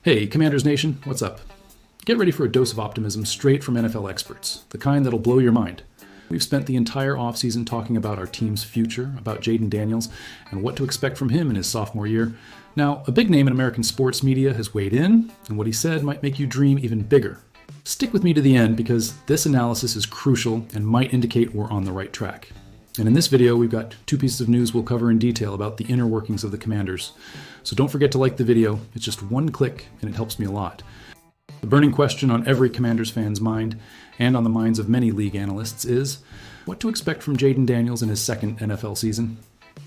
Hey, Commanders Nation, what's up? Get ready for a dose of optimism straight from NFL experts, the kind that'll blow your mind. We've spent the entire offseason talking about our team's future, about Jayden Daniels, and what to expect from him in his sophomore year. Now, a big name in American sports media has weighed in, and what he said might make you dream even bigger. Stick with me to the end because this analysis is crucial and might indicate we're on the right track. And in this video, we've got two pieces of news we'll cover in detail about the inner workings of the Commanders. So don't forget to like the video. It's just one click, and it helps me a lot. The burning question on every Commanders fan's mind, and on the minds of many league analysts, is what to expect from Jayden Daniels in his second NFL season.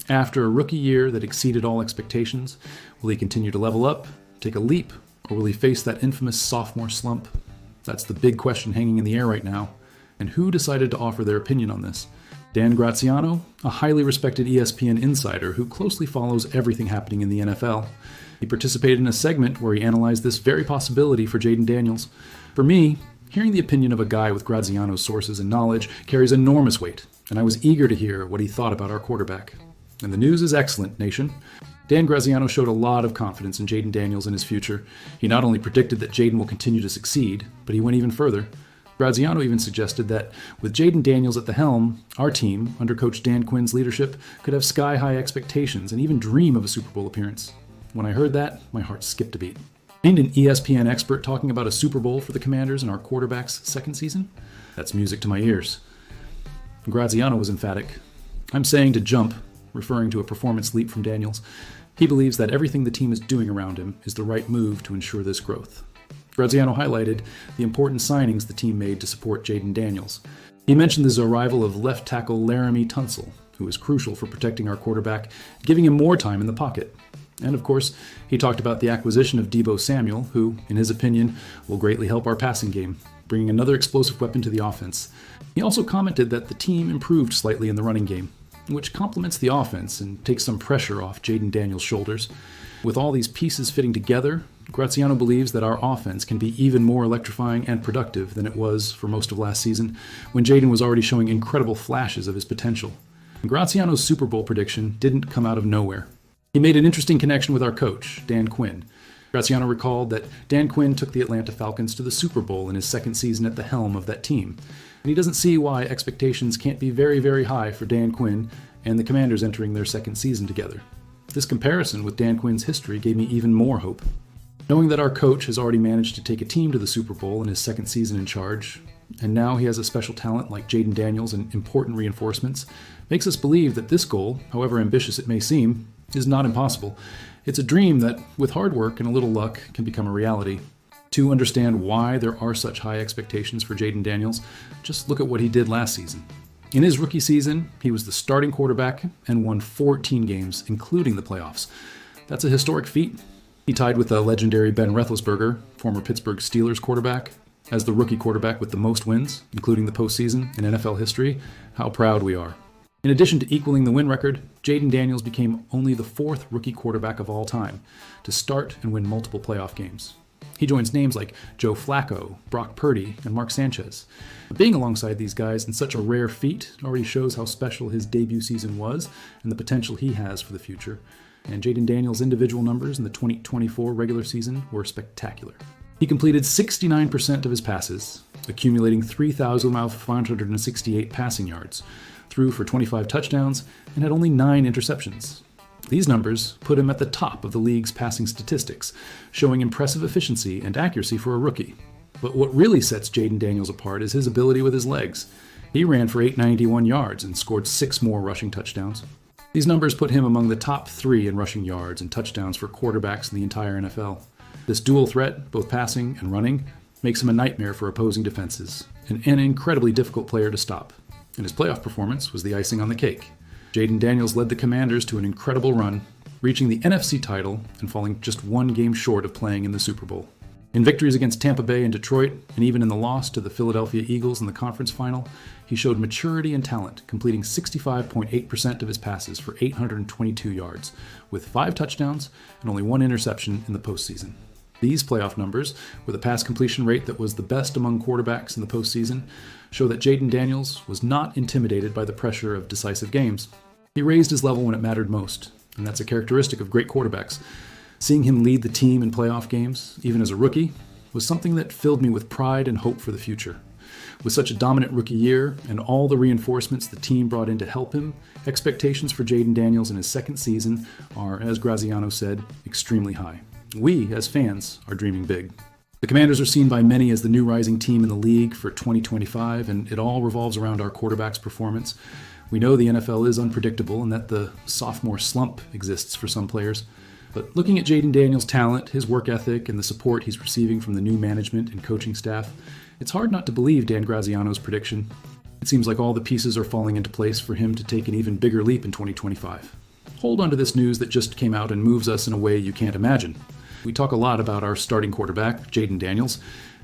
After a rookie year that exceeded all expectations, will he continue to level up, take a leap, or will he face that infamous sophomore slump? That's the big question hanging in the air right now. And who decided to offer their opinion on this? Dan Graziano, a highly respected ESPN insider who closely follows everything happening in the NFL. He participated in a segment where he analyzed this very possibility for Jayden Daniels. For me, hearing the opinion of a guy with Graziano's sources and knowledge carries enormous weight, and I was eager to hear what he thought about our quarterback. And the news is excellent, nation. Dan Graziano showed a lot of confidence in Jayden Daniels and his future. He not only predicted that Jayden will continue to succeed, but he went even further. Graziano even suggested that with Jayden Daniels at the helm, our team, under Coach Dan Quinn's leadership, could have sky-high expectations and even dream of a Super Bowl appearance. When I heard that, my heart skipped a beat. Ain't an ESPN expert talking about a Super Bowl for the Commanders in our quarterback's second season? That's music to my ears. Graziano was emphatic. I'm saying to jump, referring to a performance leap from Daniels. He believes that everything the team is doing around him is the right move to ensure this growth. Graziano highlighted the important signings the team made to support Jayden Daniels. He mentioned the arrival of left tackle Laramie Tunsil, who is crucial for protecting our quarterback, giving him more time in the pocket. And of course, he talked about the acquisition of Deebo Samuel, who, in his opinion, will greatly help our passing game, bringing another explosive weapon to the offense. He also commented that the team improved slightly in the running game, which complements the offense and takes some pressure off Jayden Daniels' shoulders. With all these pieces fitting together, Graziano believes that our offense can be even more electrifying and productive than it was for most of last season, when Jayden was already showing incredible flashes of his potential. And Graziano's Super Bowl prediction didn't come out of nowhere. He made an interesting connection with our coach, Dan Quinn. Graziano recalled that Dan Quinn took the Atlanta Falcons to the Super Bowl in his second season at the helm of that team, and he doesn't see why expectations can't be very, very high for Dan Quinn and the Commanders entering their second season together. This comparison with Dan Quinn's history gave me even more hope. Knowing that our coach has already managed to take a team to the Super Bowl in his second season in charge, and now he has a special talent like Jayden Daniels and important reinforcements, makes us believe that this goal, however ambitious it may seem, is not impossible. It's a dream that, with hard work and a little luck, can become a reality. To understand why there are such high expectations for Jayden Daniels, just look at what he did last season. In his rookie season, he was the starting quarterback and won 14 games, including the playoffs. That's a historic feat. He tied with the legendary Ben Roethlisberger, former Pittsburgh Steelers quarterback, as the rookie quarterback with the most wins, including the postseason in NFL history. How proud we are. In addition to equaling the win record, Jayden Daniels became only the fourth rookie quarterback of all time to start and win multiple playoff games. He joins names like Joe Flacco, Brock Purdy, and Mark Sanchez. Being alongside these guys in such a rare feat already shows how special his debut season was and the potential he has for the future. And Jayden Daniels' individual numbers in the 2024 regular season were spectacular. He completed 69% of his passes, accumulating 3,568 passing yards, threw for 25 touchdowns, and had only 9 interceptions. These numbers put him at the top of the league's passing statistics, showing impressive efficiency and accuracy for a rookie. But what really sets Jayden Daniels apart is his ability with his legs. He ran for 891 yards and scored 6 more rushing touchdowns. These numbers put him among the top 3 in rushing yards and touchdowns for quarterbacks in the entire NFL. This dual threat, both passing and running, makes him a nightmare for opposing defenses, and an incredibly difficult player to stop. And his playoff performance was the icing on the cake. Jayden Daniels led the Commanders to an incredible run, reaching the NFC title and falling just 1 game short of playing in the Super Bowl. In victories against Tampa Bay and Detroit, and even in the loss to the Philadelphia Eagles in the conference final, he showed maturity and talent, completing 65.8% of his passes for 822 yards, with 5 touchdowns and only 1 interception in the postseason. These playoff numbers, with a pass completion rate that was the best among quarterbacks in the postseason, show that Jayden Daniels was not intimidated by the pressure of decisive games. He raised his level when it mattered most, and that's a characteristic of great quarterbacks. Seeing him lead the team in playoff games, even as a rookie, was something that filled me with pride and hope for the future. With such a dominant rookie year and all the reinforcements the team brought in to help him, expectations for Jayden Daniels in his second season are, as Graziano said, extremely high. We, as fans, are dreaming big. The Commanders are seen by many as the new rising team in the league for 2025, and it all revolves around our quarterback's performance. We know the NFL is unpredictable and that the sophomore slump exists for some players. But looking at Jayden Daniels' talent, his work ethic, and the support he's receiving from the new management and coaching staff, it's hard not to believe Dan Graziano's prediction. It seems like all the pieces are falling into place for him to take an even bigger leap in 2025. Hold on to this news that just came out and moves us in a way you can't imagine. We talk a lot about our starting quarterback, Jayden Daniels,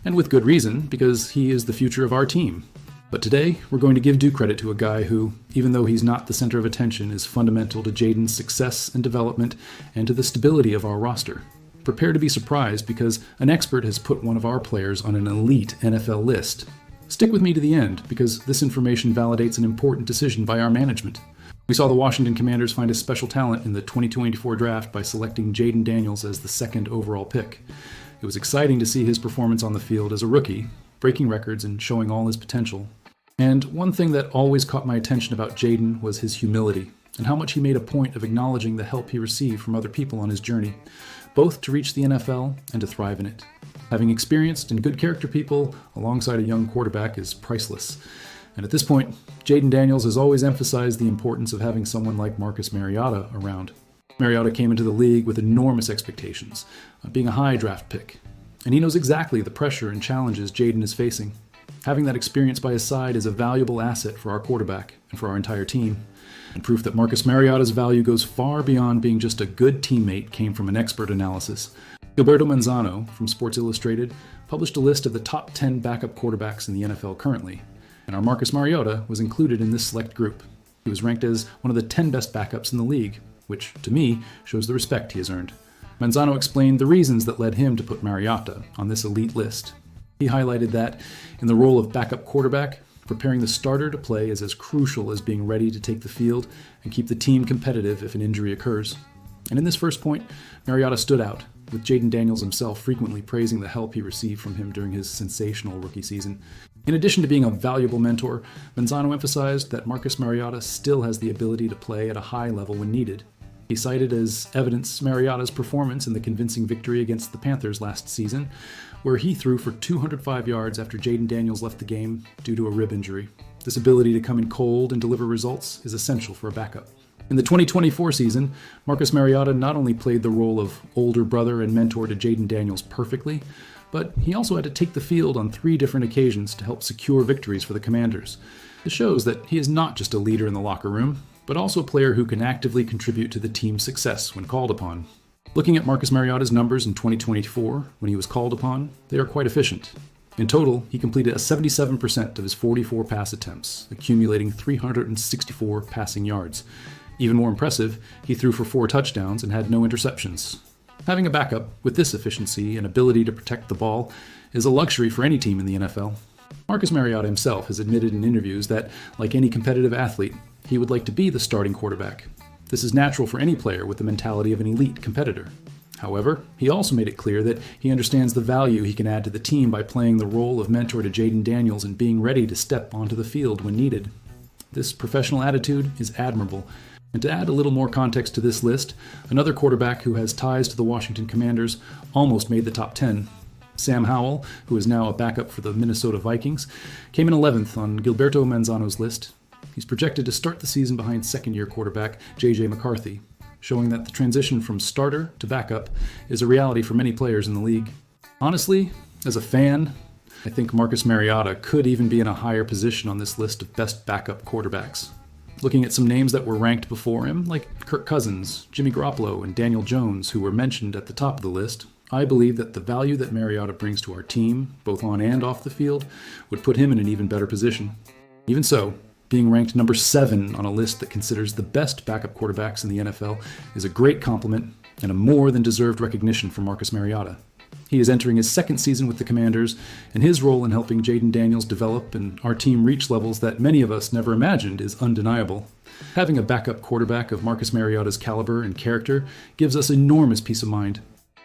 and with good reason, because he is the future of our team. But today, we're going to give due credit to a guy who, even though he's not the center of attention, is fundamental to Jayden's success and development and to the stability of our roster. Prepare to be surprised because an expert has put one of our players on an elite NFL list. Stick with me to the end because this information validates an important decision by our management. We saw the Washington Commanders find a special talent in the 2024 draft by selecting Jayden Daniels as the second overall pick. It was exciting to see his performance on the field as a rookie, breaking records and showing all his potential. And one thing that always caught my attention about Jayden was his humility and how much he made a point of acknowledging the help he received from other people on his journey, both to reach the NFL and to thrive in it. Having experienced and good character people alongside a young quarterback is priceless. And at this point, Jayden Daniels has always emphasized the importance of having someone like Marcus Mariota around. Mariota came into the league with enormous expectations, being a high draft pick. And he knows exactly the pressure and challenges Jayden is facing. Having that experience by his side is a valuable asset for our quarterback and for our entire team. And proof that Marcus Mariota's value goes far beyond being just a good teammate came from an expert analysis. Gilberto Manzano from Sports Illustrated published a list of the top 10 backup quarterbacks in the NFL currently. And our Marcus Mariota was included in this select group. He was ranked as one of the 10 best backups in the league, which, to me, shows the respect he has earned. Manzano explained the reasons that led him to put Mariota on this elite list. He highlighted that, in the role of backup quarterback, preparing the starter to play is as crucial as being ready to take the field and keep the team competitive if an injury occurs. And in this first point, Mariota stood out, with Jayden Daniels himself frequently praising the help he received from him during his sensational rookie season. In addition to being a valuable mentor, Manzano emphasized that Marcus Mariota still has the ability to play at a high level when needed. He cited as evidence Mariota's performance in the convincing victory against the Panthers last season, where he threw for 205 yards after Jayden Daniels left the game due to a rib injury. This ability to come in cold and deliver results is essential for a backup. In the 2024 season, Marcus Mariota not only played the role of older brother and mentor to Jayden Daniels perfectly, but he also had to take the field on 3 different occasions to help secure victories for the Commanders. This shows that he is not just a leader in the locker room, but also a player who can actively contribute to the team's success when called upon. Looking at Marcus Mariota's numbers in 2024, when he was called upon, they are quite efficient. In total, he completed 77% of his 44 pass attempts, accumulating 364 passing yards. Even more impressive, he threw for 4 touchdowns and had no interceptions. Having a backup with this efficiency and ability to protect the ball is a luxury for any team in the NFL. Marcus Mariota himself has admitted in interviews that, like any competitive athlete, he would like to be the starting quarterback. This is natural for any player with the mentality of an elite competitor. However, he also made it clear that he understands the value he can add to the team by playing the role of mentor to Jayden Daniels and being ready to step onto the field when needed. This professional attitude is admirable. And to add a little more context to this list, another quarterback who has ties to the Washington Commanders almost made the top 10. Sam Howell, who is now a backup for the Minnesota Vikings, came in 11th on Gilberto Manzano's list. He's projected to start the season behind second-year quarterback J.J. McCarthy, showing that the transition from starter to backup is a reality for many players in the league. Honestly, as a fan, I think Marcus Mariota could even be in a higher position on this list of best backup quarterbacks. Looking at some names that were ranked before him, like Kirk Cousins, Jimmy Garoppolo, and Daniel Jones, who were mentioned at the top of the list, I believe that the value that Mariota brings to our team, both on and off the field, would put him in an even better position. Even so, being ranked number 7 on a list that considers the best backup quarterbacks in the NFL is a great compliment and a more than deserved recognition for Marcus Mariota. He is entering his second season with the Commanders, and his role in helping Jaden Daniels develop and our team reach levels that many of us never imagined is undeniable. Having a backup quarterback of Marcus Mariota's caliber and character gives us enormous peace of mind.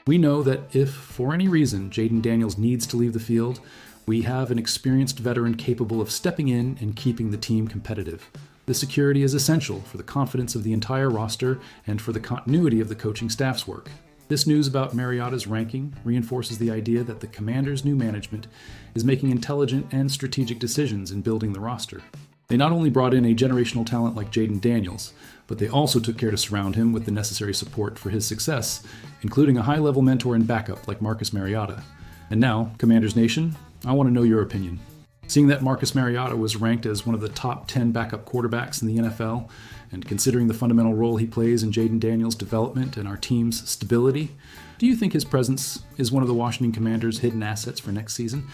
We know that if, for any reason, Jaden Daniels needs to leave the field, we have an experienced veteran capable of stepping in and keeping the team competitive. This security is essential for the confidence of the entire roster and for the continuity of the coaching staff's work. This news about Mariota's ranking reinforces the idea that the Commanders' new management is making intelligent and strategic decisions in building the roster. They not only brought in a generational talent like Jaden Daniels, but they also took care to surround him with the necessary support for his success, including a high-level mentor and backup like Marcus Mariota. And now, Commanders Nation, I want to know your opinion. Seeing that Marcus Mariota was ranked as one of the top 10 backup quarterbacks in the NFL, and considering the fundamental role he plays in Jaden Daniels' development and our team's stability, do you think his presence is one of the Washington Commanders' hidden assets for next season?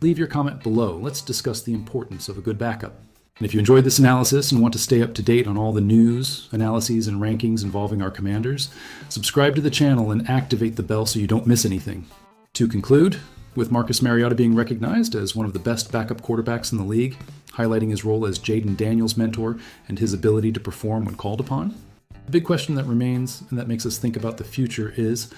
Leave your comment below. Let's discuss the importance of a good backup. And if you enjoyed this analysis and want to stay up to date on all the news, analyses, and rankings involving our Commanders, subscribe to the channel and activate the bell so you don't miss anything. To conclude, with Marcus Mariota being recognized as one of the best backup quarterbacks in the league, highlighting his role as Jaden Daniels' mentor and his ability to perform when called upon, the big question that remains and that makes us think about the future is,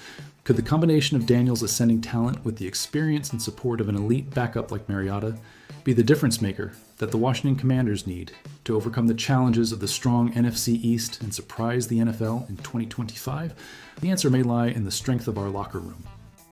could the combination of Daniels' ascending talent with the experience and support of an elite backup like Mariota be the difference maker that the Washington Commanders need to overcome the challenges of the strong NFC East and surprise the NFL in 2025? The answer may lie in the strength of our locker room.